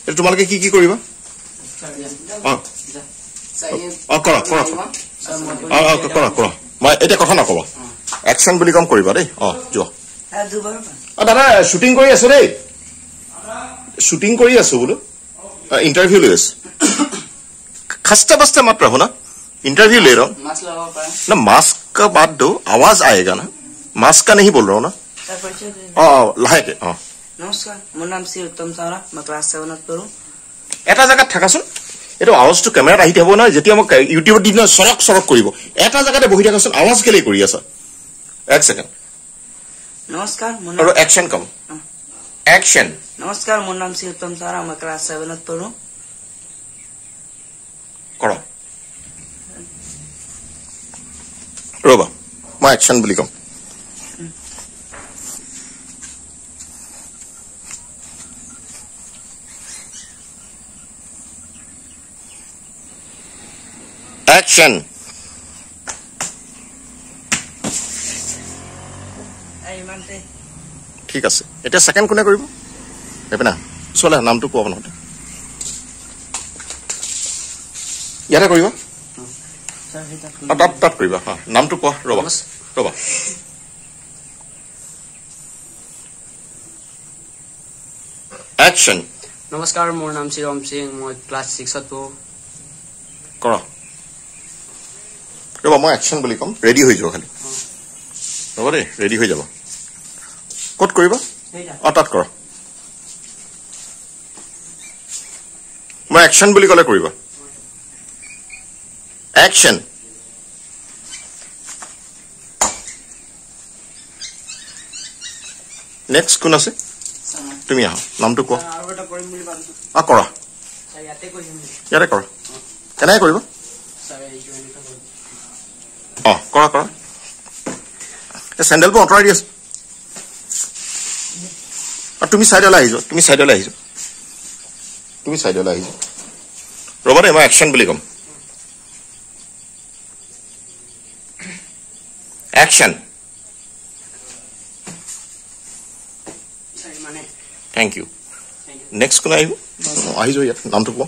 এটা তোমালোকে কি কি কৰিবা কৰা কৰা কৰা কৰা মই এতিয়া কথা নকবা একশন বুলি কম কৰিবা দেই যোৱা দাদা শ্বুটিং কৰি আছো দেই শ্বুটিং কৰি আছো বোলো इंटरव्यू ले खस्ता बस्ता मत रहो ना इंटरव्यू ले रहा हूँ ना मास्क का बात दो आवाज आएगा ना मास्क का नहीं बोल रहा हूँ ना लाहे के नमस्कार मोर नाम श्री उत्तम सावरा मैं क्लास 7 पढो এটা জায়গা থাকাছুন এটো আওয়াজটো ক্যামেরাত আহি থাকব না যেতিয়া মই ইউটিউবত দিন সরক সরক কৰিব এটা জায়গাতে বহি থাকাছুন আওয়াজ কেলে কৰি আছা এক সেকেন্ড नमस्कार मोर और एक्शन कम एक्शन नमस्कार मोर नाम श्री उत्तम सावरा मैं क्लास 7 पढो करो रोबा मैं एक्शन বুলি কম एक्शन ঠিক আছে এটা সেকেন্ড কোনে কৰিব এপনা চলে নামটো কোৱা নহতে ইয়াতে কৰিবা তাত কৰিবা নামটো কোৱা ৰবা ৰবা एक्शन नमस्कार मोर नाम श्री ओम सिंह मैं क्लास 6 पढो কৰা ৰবা মই एक्शन বুলি কম ৰেডি হৈ যাও খালি ৰবা দে ৰেডি হৈ যাব কত কৰিবা তাত কৰা মই एक्शन বুলি কলে কৰিবা एक्शन नेक्स्ट কোন আছে তুমি আহা নামটো কোৱা কৰা ইয়াতে কৰা কেনে কৰিবা কৰা কৰা এই স্যান্ডেল পো অঁতৰাই দিছ তুমি সাইডলে আহিছো তুমি সাইডলে আহিছো তুমি সাইডলে আহিছো ৰবা দে মই एक्शन বুলি কম एक्शन थैंक यू नेक्स्ट कोन आइबो आइजो यार नाम तो को